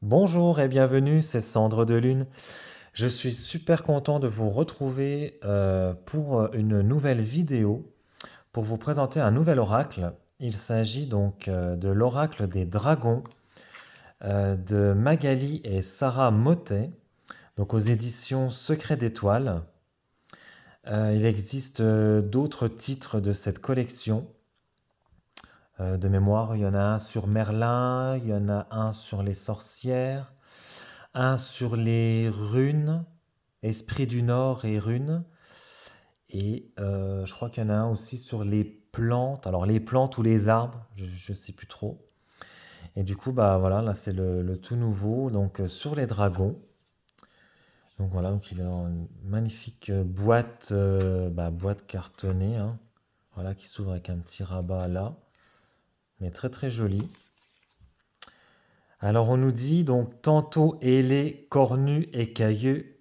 Bonjour et bienvenue, c'est Cendre de Lune. Je suis super content de vous retrouver pour une nouvelle vidéo pour vous présenter un nouvel oracle. Il s'agit donc de l'oracle des dragons de Magali et Sarah Motet, donc aux éditions Secret d'Étoiles. Il existe d'autres titres de cette collection. De mémoire, il y en a un sur Merlin, il y en a un sur les sorcières, un sur les runes, Esprit du Nord et runes. Et je crois qu'il y en a un aussi sur les plantes. Alors les plantes ou les arbres, je ne sais plus trop. Et du coup, bah voilà, là c'est le tout nouveau. Donc sur les dragons. Donc voilà, donc il a une magnifique boîte, boîte cartonnée, hein, voilà, qui s'ouvre avec un petit rabat là, mais très très joli. Alors on nous dit donc tantôt ailés, cornus, écailleux,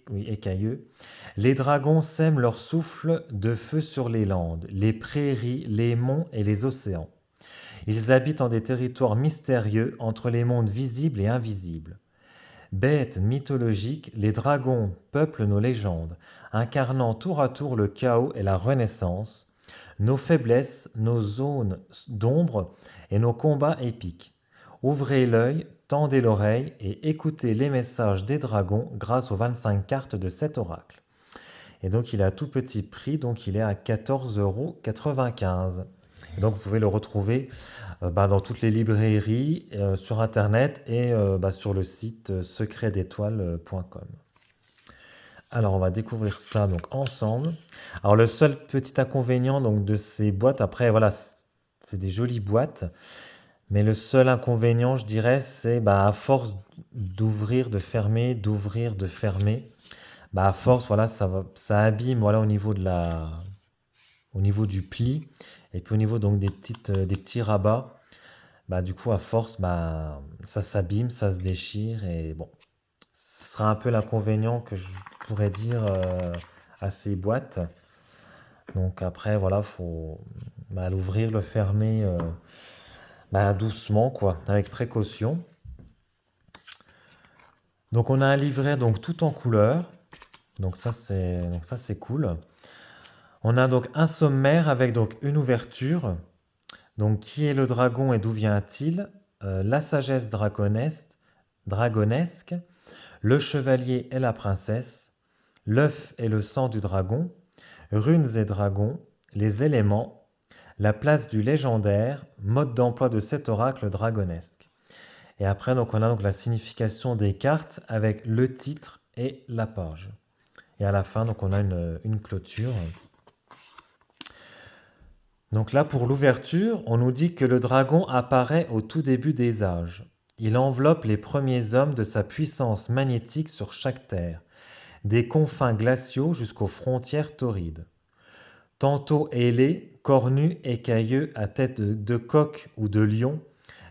oui, écailleux, les dragons sèment leur souffle de feu sur les landes, les prairies, les monts et les océans. Ils habitent en des territoires mystérieux entre les mondes visibles et invisibles. Bêtes mythologiques, les dragons peuplent nos légendes, incarnant tour à tour le chaos et la renaissance, nos faiblesses, nos zones d'ombre et nos combats épiques. Ouvrez l'œil, tendez l'oreille et écoutez les messages des dragons grâce aux 25 cartes de cet oracle. Et donc il est à tout petit prix, donc il est à 14,95 €. Et donc vous pouvez le retrouver dans toutes les librairies, sur internet et sur le site secretdétoiles.com. Alors on va découvrir ça donc ensemble. Alors le seul petit inconvénient donc de ces boîtes, après voilà, c'est des jolies boîtes, mais le seul inconvénient, je dirais, c'est à force d'ouvrir, de fermer, d'ouvrir, de fermer, à force, voilà, ça abîme, voilà, au niveau du pli, et puis au niveau donc des petits rabats, du coup, à force, ça s'abîme, ça se déchire, et bon, ce sera un peu l'inconvénient que je pourrais dire à ces boîtes. Donc après, voilà, faut l'ouvrir, le fermer doucement, quoi, avec précaution. Donc on a un livret donc tout en couleur. Donc ça c'est cool. On a donc un sommaire avec donc une ouverture. Donc qui est le dragon et d'où vient-il? La sagesse dragonesque, le chevalier et la princesse, l'œuf et le sang du dragon, runes et dragons, les éléments, la place du légendaire, mode d'emploi de cet oracle dragonesque. Et après, donc, on a donc la signification des cartes avec le titre et la page. Et à la fin, donc, on a une clôture. Donc là, pour l'ouverture, on nous dit que le dragon apparaît au tout début des âges. Il enveloppe les premiers hommes de sa puissance magnétique sur chaque terre, des confins glaciaux jusqu'aux frontières torrides. Tantôt ailés, cornus, écailleux, à tête de coq ou de lion,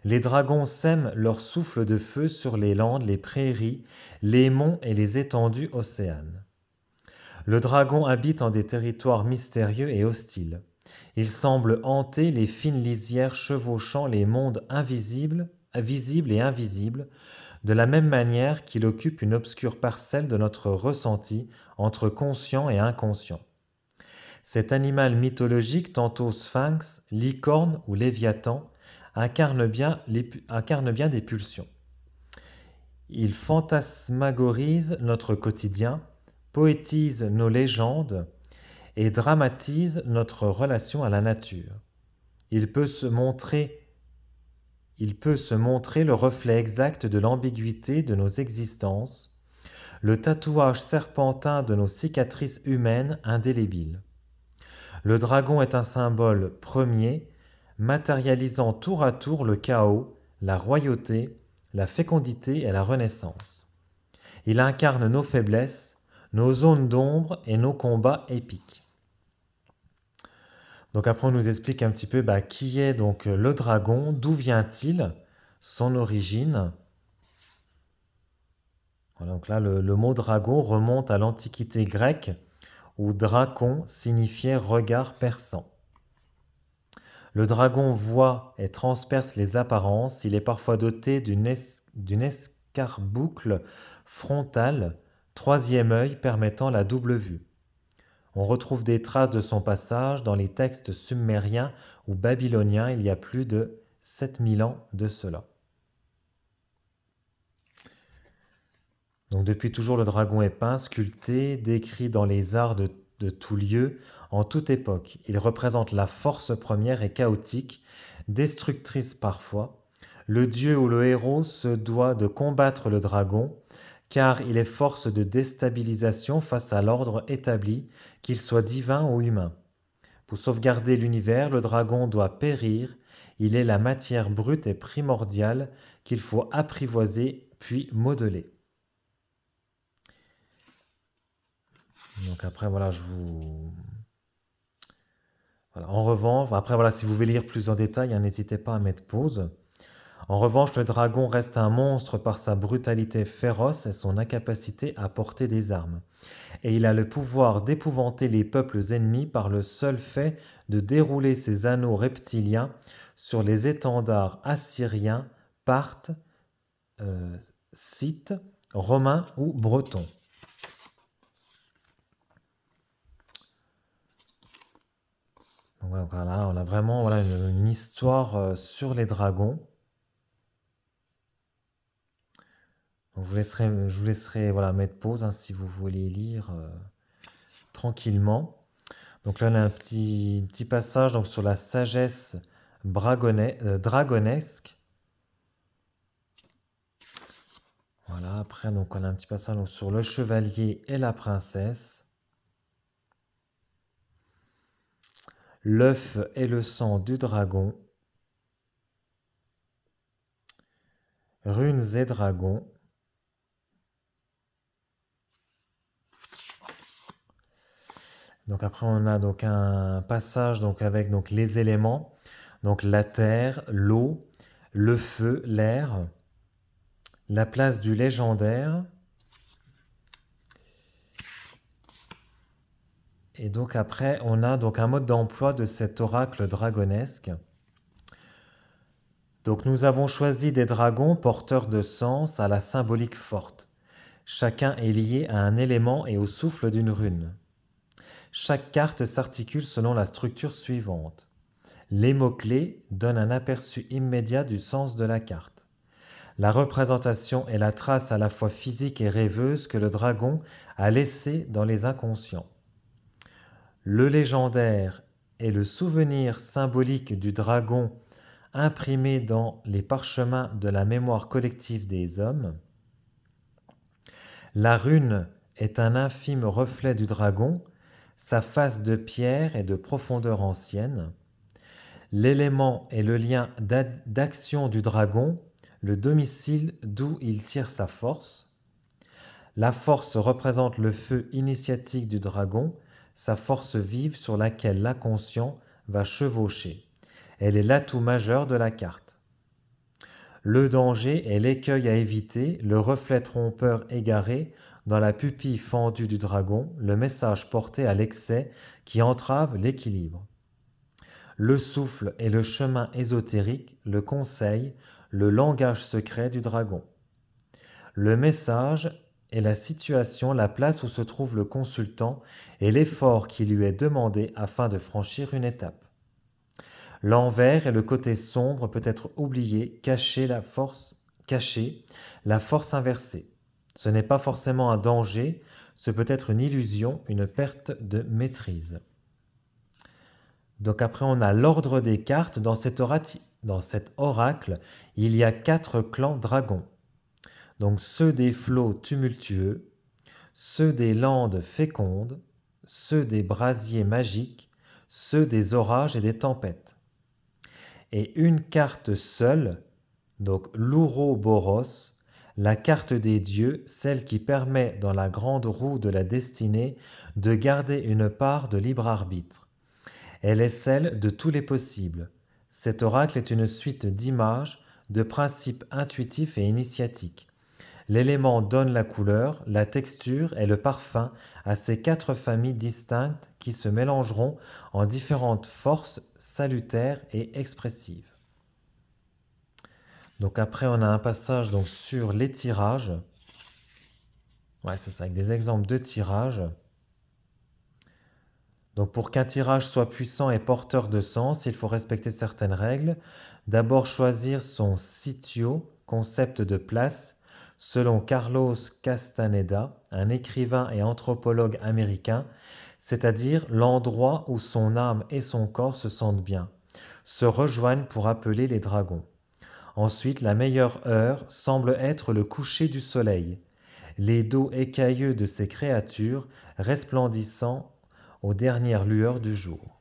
les dragons sèment leur souffle de feu sur les landes, les prairies, les monts et les étendues océanes. Le dragon habite en des territoires mystérieux et hostiles. Il semble hanter les fines lisières chevauchant les mondes invisibles, visibles et invisibles, de la même manière qu'il occupe une obscure parcelle de notre ressenti entre conscient et inconscient. Cet animal mythologique, tantôt sphinx, licorne ou léviathan, incarne bien des pulsions. Il fantasmagorise notre quotidien, poétise nos légendes et dramatise notre relation à la nature. Il peut se montrer, il peut se montrer le reflet exact de l'ambiguïté de nos existences, le tatouage serpentin de nos cicatrices humaines indélébiles. Le dragon est un symbole premier, matérialisant tour à tour le chaos, la royauté, la fécondité et la renaissance. Il incarne nos faiblesses, nos zones d'ombre et nos combats épiques. Donc après on nous explique un petit peu qui est donc le dragon, d'où vient-il, son origine. Voilà, donc là le mot dragon remonte à l'Antiquité grecque où drakon signifiait regard perçant. Le dragon voit et transperce les apparences, il est parfois doté d'une carboucle frontal, troisième œil permettant la double vue. On retrouve des traces de son passage dans les textes sumériens ou babyloniens il y a plus de 7000 ans de cela. Donc depuis toujours, le dragon est peint, sculpté, décrit dans les arts de tout lieu, en toute époque. Il représente la force première et chaotique, destructrice parfois. Le dieu ou le héros se doit de combattre le dragon, car il est force de déstabilisation face à l'ordre établi, qu'il soit divin ou humain. Pour sauvegarder l'univers, le dragon doit périr. Il est la matière brute et primordiale qu'il faut apprivoiser puis modeler. Donc après, voilà, Voilà. En revanche, après, voilà, si vous voulez lire plus en détail, n'hésitez pas à mettre pause. En revanche, le dragon reste un monstre par sa brutalité féroce et son incapacité à porter des armes. Et il a le pouvoir d'épouvanter les peuples ennemis par le seul fait de dérouler ses anneaux reptiliens sur les étendards assyriens, parthes, scythes, romains ou bretons. Donc voilà, on a vraiment une histoire sur les dragons. Donc je vous laisserai mettre pause si vous voulez lire tranquillement. Donc là, on a un petit passage donc, sur la sagesse dragonesque. Voilà, après, donc, on a un petit passage donc, sur le chevalier et la princesse. L'œuf et le sang du dragon. Runes et dragons. Donc après, on a donc un passage donc, avec donc, les éléments. Donc la terre, l'eau, le feu, l'air. La place du légendaire. Et donc après, on a donc un mode d'emploi de cet oracle dragonesque. Donc nous avons choisi des dragons porteurs de sens à la symbolique forte. Chacun est lié à un élément et au souffle d'une rune. Chaque carte s'articule selon la structure suivante. Les mots-clés donnent un aperçu immédiat du sens de la carte. La représentation est la trace à la fois physique et rêveuse que le dragon a laissée dans les inconscients. Le légendaire est le souvenir symbolique du dragon imprimé dans les parchemins de la mémoire collective des hommes. La rune est un infime reflet du dragon, sa face de pierre et de profondeur ancienne. L'élément est le lien d'action du dragon, le domicile d'où il tire sa force. La force représente le feu initiatique du dragon, sa force vive sur laquelle l'inconscient va chevaucher. Elle est l'atout majeur de la carte. Le danger est l'écueil à éviter, le reflet trompeur égaré dans la pupille fendue du dragon, le message porté à l'excès qui entrave l'équilibre. Le souffle est le chemin ésotérique, le conseil, le langage secret du dragon. Le message est la situation, la place où se trouve le consultant et l'effort qui lui est demandé afin de franchir une étape. L'envers et le côté sombre peut être oublié, caché, la force inversée. Ce n'est pas forcément un danger, ce peut être une illusion, une perte de maîtrise. Donc après, on a l'ordre des cartes. Dans cet oracle, il y a 4 clans dragons. Donc ceux des flots tumultueux, ceux des landes fécondes, ceux des brasiers magiques, ceux des orages et des tempêtes. Et une carte seule, donc l'Ouroboros, la carte des dieux, celle qui permet dans la grande roue de la destinée de garder une part de libre arbitre. Elle est celle de tous les possibles. Cet oracle est une suite d'images, de principes intuitifs et initiatiques. L'élément donne la couleur, la texture et le parfum à ces 4 familles distinctes qui se mélangeront en différentes forces salutaires et expressives. Donc après, on a un passage donc, sur les tirages. Ouais, c'est ça, avec des exemples de tirages. Donc pour qu'un tirage soit puissant et porteur de sens, il faut respecter certaines règles. D'abord choisir son sitio, concept de place, selon Carlos Castaneda, un écrivain et anthropologue américain, c'est-à-dire l'endroit où son âme et son corps se sentent bien, se rejoignent pour appeler les dragons. Ensuite, la meilleure heure semble être le coucher du soleil, les dos écailleux de ces créatures resplendissant aux dernières lueurs du jour.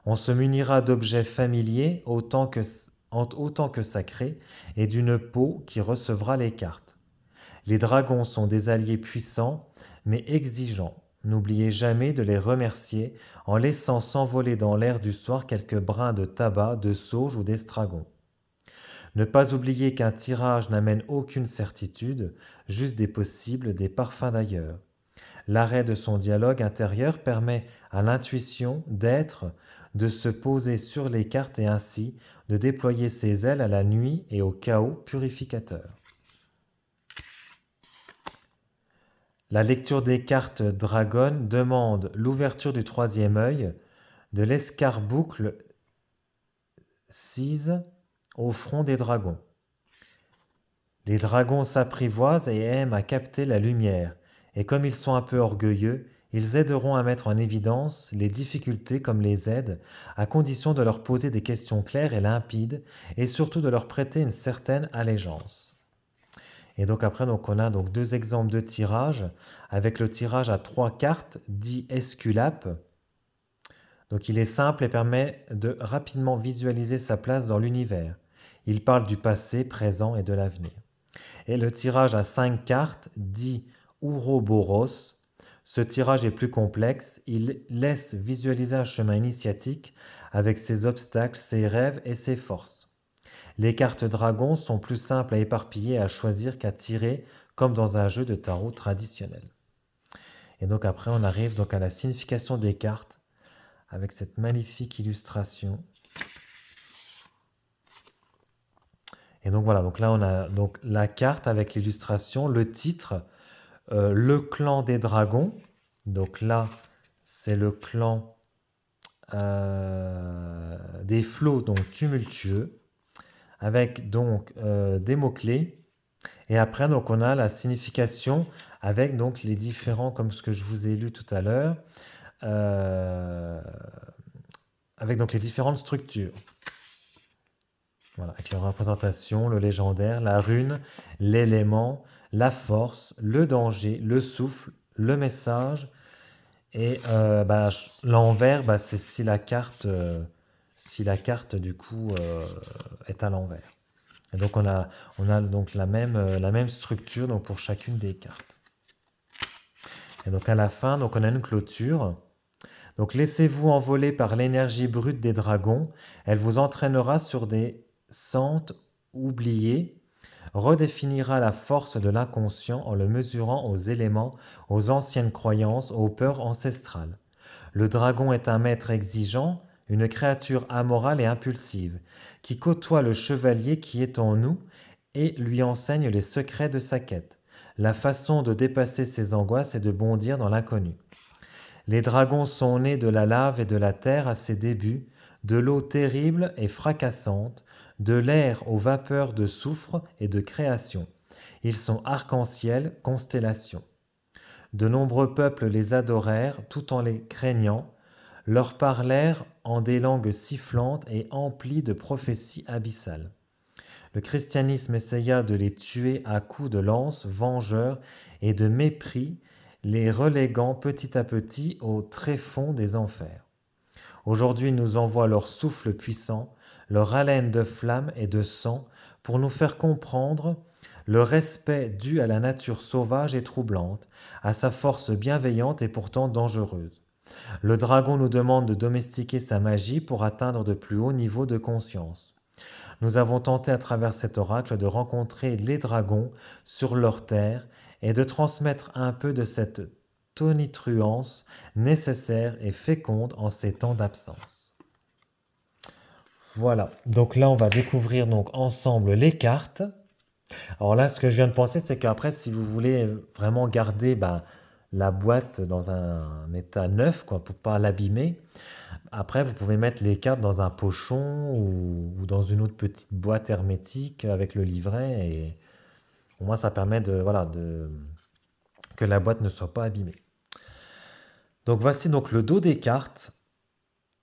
On se munira d'objets familiers autant que sacrés et d'une peau qui recevra les cartes. Les dragons sont des alliés puissants mais exigeants. N'oubliez jamais de les remercier en laissant s'envoler dans l'air du soir quelques brins de tabac, de sauge ou d'estragon. Ne pas oublier qu'un tirage n'amène aucune certitude, juste des possibles, des parfums d'ailleurs. L'arrêt de son dialogue intérieur permet à l'intuition d'être, de se poser sur les cartes et ainsi de déployer ses ailes à la nuit et au chaos purificateur. La lecture des cartes Dragon demande l'ouverture du troisième œil, de l'escarboucle cise au front des dragons. Les dragons s'apprivoisent et aiment à capter la lumière, et comme ils sont un peu orgueilleux, ils aideront à mettre en évidence les difficultés comme les aides, à condition de leur poser des questions claires et limpides, et surtout de leur prêter une certaine allégeance. Et donc après, on a donc deux exemples de tirage, avec le tirage à 3 cartes, dit Esculape. Donc il est simple et permet de rapidement visualiser sa place dans l'univers. Il parle du passé, présent et de l'avenir. Et le tirage à 5 cartes, dit Ouroboros. Ce tirage est plus complexe, il laisse visualiser un chemin initiatique avec ses obstacles, ses rêves et ses forces. Les cartes dragons sont plus simples à éparpiller et à choisir qu'à tirer comme dans un jeu de tarot traditionnel. Et donc après on arrive donc à la signification des cartes avec cette magnifique illustration. Et donc voilà, donc là on a donc la carte avec l'illustration, le titre, le clan des dragons. Donc là, c'est le clan des flots donc tumultueux, avec donc des mots-clés. Et après, donc on a la signification avec donc les différents, comme ce que je vous ai lu tout à l'heure, avec donc les différentes structures. Voilà, avec la représentation, le légendaire, la rune, l'élément, la force, le danger, le souffle, le message. Et l'envers, c'est si la carte du coup est à l'envers. Et donc on a donc la même structure donc pour chacune des cartes. Et donc à la fin, donc on a une clôture. Donc laissez-vous envoler par l'énergie brute des dragons. Elle vous entraînera sur des sentes oubliées, redéfinira la force de l'inconscient en le mesurant aux éléments, aux anciennes croyances, aux peurs ancestrales. Le dragon est un maître exigeant, une créature amorale et impulsive, qui côtoie le chevalier qui est en nous et lui enseigne les secrets de sa quête. La façon de dépasser ses angoisses est de bondir dans l'inconnu. Les dragons sont nés de la lave et de la terre à ses débuts, de l'eau terrible et fracassante, de l'air aux vapeurs de soufre et de création. Ils sont arc-en-ciel, constellations. De nombreux peuples les adorèrent tout en les craignant, leur parlèrent en des langues sifflantes et emplies de prophéties abyssales. Le christianisme essaya de les tuer à coups de lance vengeurs et de mépris, les reléguant petit à petit au tréfonds des enfers. Aujourd'hui, ils nous envoient leur souffle puissant, leur haleine de flamme et de sang pour nous faire comprendre le respect dû à la nature sauvage et troublante, à sa force bienveillante et pourtant dangereuse. Le dragon nous demande de domestiquer sa magie pour atteindre de plus hauts niveaux de conscience. Nous avons tenté à travers cet oracle de rencontrer les dragons sur leur terre et de transmettre un peu de cette tonitruance nécessaire et féconde en ces temps d'absence. Voilà, donc là on va découvrir donc ensemble les cartes. Alors là, ce que je viens de penser, c'est qu'après, si vous voulez vraiment garder la boîte dans un état neuf, quoi, pour pas l'abîmer, après vous pouvez mettre les cartes dans un pochon ou dans une autre petite boîte hermétique avec le livret et au moins ça permet que la boîte ne soit pas abîmée. Donc voici donc le dos des cartes.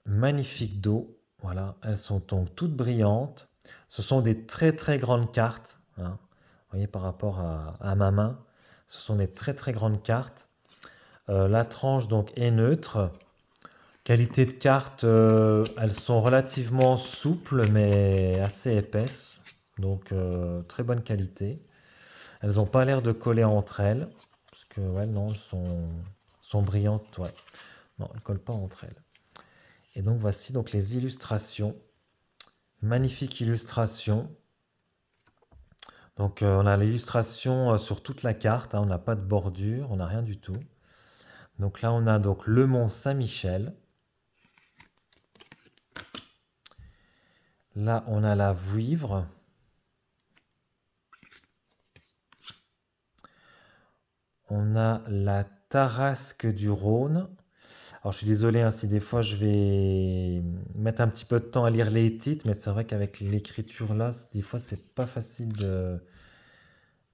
Magnifique dos. Voilà, elles sont donc toutes brillantes. Ce sont des très très grandes cartes, hein. Vous voyez par rapport à ma main, ce sont des très très grandes cartes. La tranche donc est neutre. Qualité de carte, elles sont relativement souples mais assez épaisses. Donc très bonne qualité. Elles n'ont pas l'air de coller entre elles. Parce que ouais, non, sont brillantes. Ouais. Non, elles ne collent pas entre elles. Et donc voici donc les illustrations. Magnifique illustration. Donc on a l'illustration sur toute la carte, hein, on n'a pas de bordure, on n'a rien du tout. Donc là on a donc le mont Saint-Michel. Là on a la Vouivre. On a la Tarasque du Rhône. Alors je suis désolé hein, si des fois je vais mettre un petit peu de temps à lire les titres, mais c'est vrai qu'avec l'écriture là, des fois c'est pas facile de,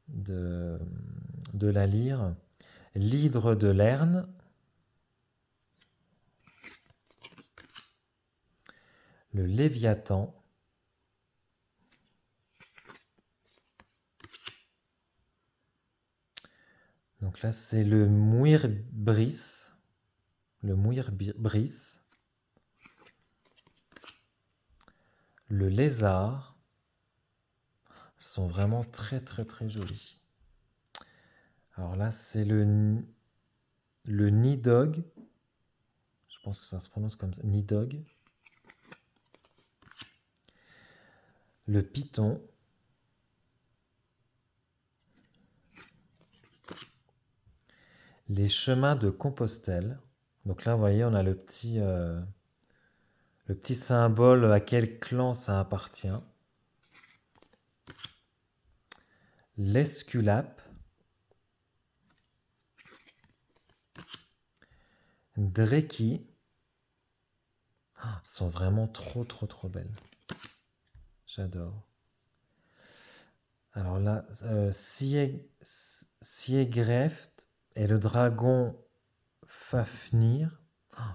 de la lire. L'Hydre de Lerne. Le Léviathan. Donc là, c'est le Muirbris. Le Muirbris. Le Lézard. Elles sont vraiment très très très jolies. Alors là, c'est le Nidog. Je pense que ça se prononce comme ça. Nidog. Le Python. Les chemins de Compostelle. Donc là, vous voyez, on a le petit symbole à quel clan ça appartient. L'Esculape. Dreki. Ah, elles sont vraiment trop trop trop belles. J'adore. Alors là, Siegreft et le dragon Fafnir.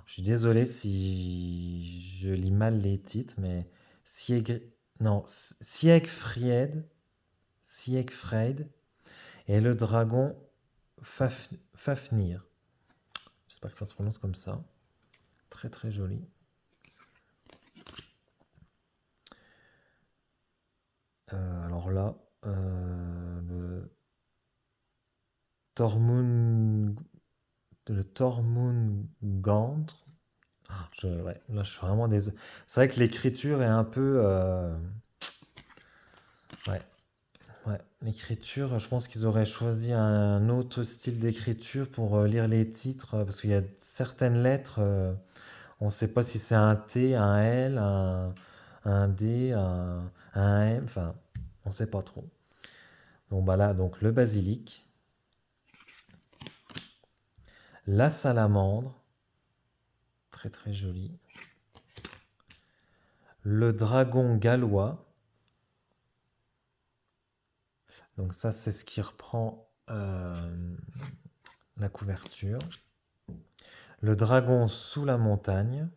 Je suis désolé si je lis mal les titres, mais non, Siegfried et le dragon Fafnir. J'espère que ça se prononce comme ça. Très très joli. Alors là, le Tormund, le Tormungandr. Ouais, là, je suis vraiment désolé. C'est vrai que l'écriture est un peu. Ouais, ouais. L'écriture, je pense qu'ils auraient choisi un autre style d'écriture pour lire les titres, parce qu'il y a certaines lettres, on ne sait pas si c'est un T, un L, un D, un M, enfin, on ne sait pas trop. Donc bah là, donc le basilic, la salamandre, très très joli, le dragon gallois. Donc ça, c'est ce qui reprend la couverture. Le dragon sous la montagne.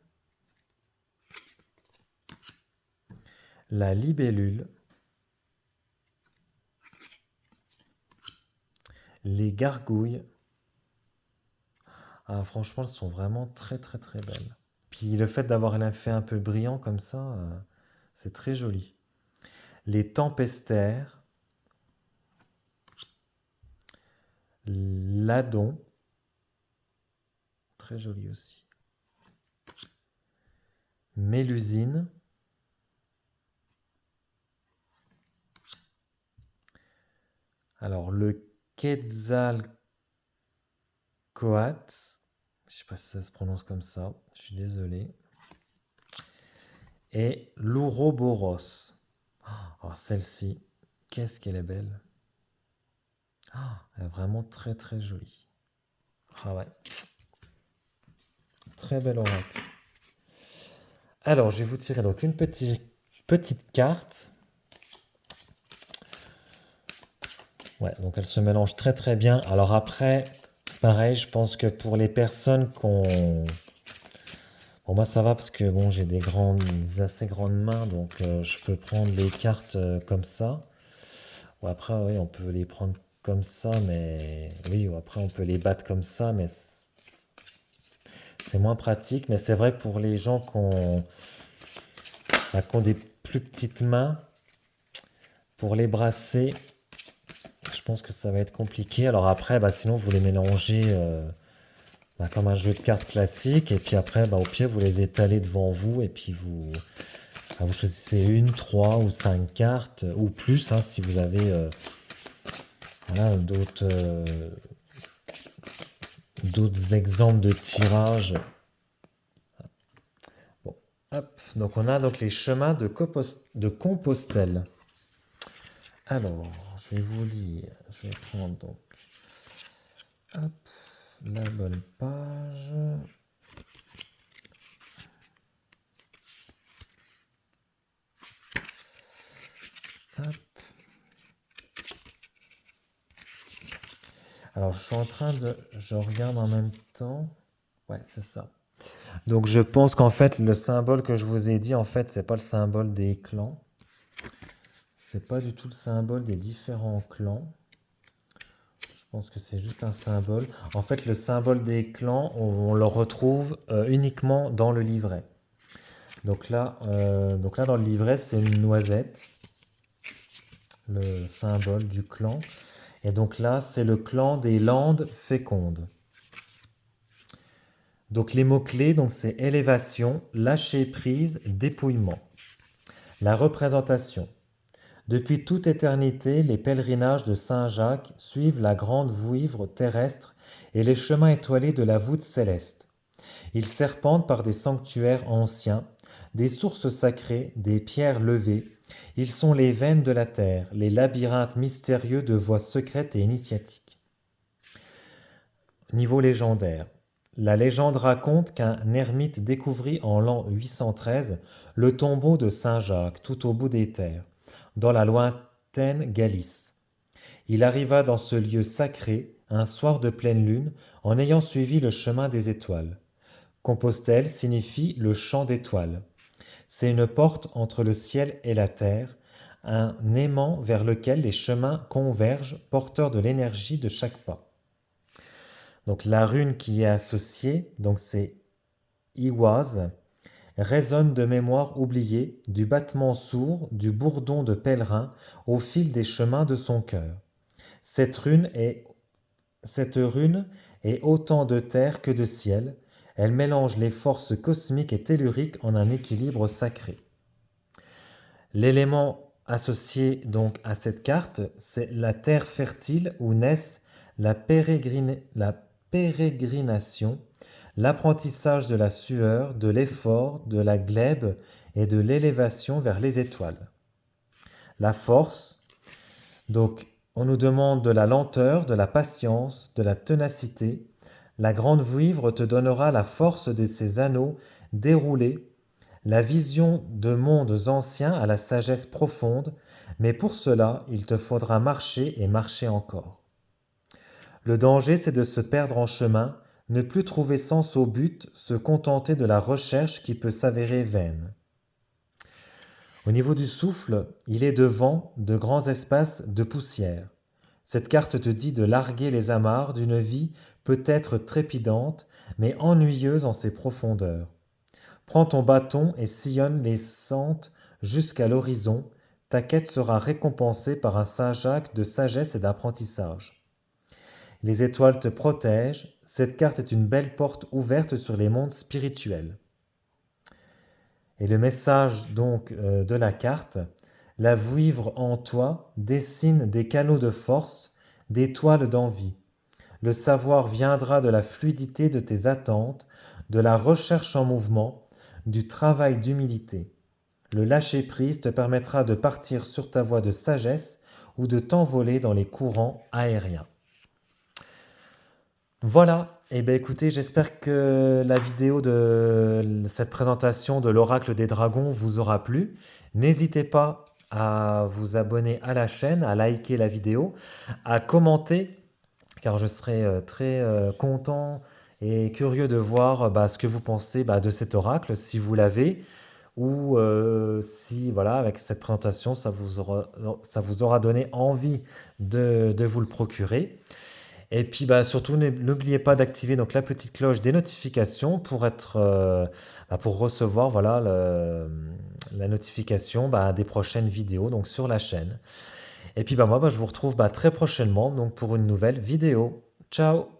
La libellule. Les gargouilles. Ah, franchement, elles sont vraiment très très très belles. Puis le fait d'avoir un effet un peu brillant comme ça, c'est très joli. Les tempestaires. L'adon. Très joli aussi. Mélusine. Alors le Quetzalcoatl. Je sais pas si ça se prononce comme ça. Je suis désolé. et l'Ouroboros. Alors celle-ci, qu'est-ce qu'elle est belle. Elle est vraiment très très jolie. Ah ouais, très belle oracle. Alors, je vais vous tirer donc une petite carte. Ouais, donc elle se mélange très très bien. Alors après, pareil, je pense que pour les personnes qu'on... Bon, moi ça va parce que bon, j'ai assez grandes mains, donc je peux prendre les cartes comme ça. Ou après, oui, on peut les prendre comme ça, mais oui, ou après on peut les battre comme ça, mais c'est moins pratique. Mais c'est vrai que pour les gens qui ont des plus petites mains, pour les brasser, je pense que ça va être compliqué. Alors après, bah, sinon vous les mélangez comme un jeu de cartes classique, et puis après, bah, au pire, vous les étalez devant vous, et puis vous choisissez une, trois ou cinq cartes, ou plus, hein, si vous avez voilà, d'autres exemples de tirage. Bon, hop. Donc on a donc les chemins de Compostelle. Alors, je vais vous lire. Je vais prendre donc hop, la bonne page. Hop. Alors, je regarde en même temps. Ouais, c'est ça. Donc, je pense qu'en fait, le symbole que je vous ai dit, en fait, c'est pas le symbole des clans. C'est pas du tout le symbole des différents clans. Je pense que c'est juste un symbole. En fait, le symbole des clans, on le retrouve uniquement dans le livret. Donc là, dans le livret, c'est une noisette, le symbole du clan. Et donc là, c'est le clan des landes fécondes. Donc les mots-clés, c'est élévation, lâcher prise, dépouillement. La représentation. Depuis toute éternité, les pèlerinages de Saint-Jacques suivent la grande vouivre terrestre et les chemins étoilés de la voûte céleste. Ils serpentent par des sanctuaires anciens, des sources sacrées, des pierres levées. Ils sont les veines de la terre, les labyrinthes mystérieux de voies secrètes et initiatiques. Niveau légendaire. La légende raconte qu'un ermite découvrit en l'an 813 le tombeau de Saint Jacques tout au bout des terres, dans la lointaine Galice. Il arriva dans ce lieu sacré un soir de pleine lune en ayant suivi le chemin des étoiles. Compostelle signifie le champ d'étoiles. C'est une porte entre le ciel et la terre, un aimant vers lequel les chemins convergent, porteurs de l'énergie de chaque pas. Donc la rune qui est associée, c'est Iwaz, résonne de mémoire oubliée, du battement sourd, du bourdon de pèlerin au fil des chemins de son cœur. Cette rune est autant de terre que de ciel. Elle mélange les forces cosmiques et telluriques en un équilibre sacré. L'élément associé donc à cette carte, c'est la terre fertile où naissent la pérégrination, l'apprentissage de la sueur, de l'effort, de la glèbe et de l'élévation vers les étoiles. La force, donc on nous demande de la lenteur, de la patience, de la ténacité. La grande vouivre te donnera la force de ses anneaux déroulés, la vision de mondes anciens à la sagesse profonde, mais pour cela, il te faudra marcher et marcher encore. Le danger, c'est de se perdre en chemin, ne plus trouver sens au but, se contenter de la recherche qui peut s'avérer vaine. Au niveau du souffle, il est de vent, de grands espaces, de poussière. Cette carte te dit de larguer les amarres d'une vie peut-être trépidante, mais ennuyeuse en ses profondeurs. Prends ton bâton et sillonne les sentes jusqu'à l'horizon, ta quête sera récompensée par un Saint-Jacques de sagesse et d'apprentissage. Les étoiles te protègent, cette carte est une belle porte ouverte sur les mondes spirituels. Et le message donc de la carte, la vouivre en toi dessine des canaux de force, des toiles d'envie. Le savoir viendra de la fluidité de tes attentes, de la recherche en mouvement, du travail d'humilité. Le lâcher-prise te permettra de partir sur ta voie de sagesse ou de t'envoler dans les courants aériens. Voilà, et bien écoutez, j'espère que la vidéo de cette présentation de l'oracle des dragons vous aura plu. N'hésitez pas à vous abonner à la chaîne, à liker la vidéo, à commenter, car je serai très content et curieux de voir ce que vous pensez de cet oracle, si vous l'avez, ou si voilà, avec cette présentation, ça vous aura donné envie de vous le procurer. Et puis surtout, n'oubliez pas d'activer donc la petite cloche des notifications pour être, pour recevoir voilà, la notification des prochaines vidéos donc, sur la chaîne. Et puis moi, je vous retrouve très prochainement donc, pour une nouvelle vidéo. Ciao!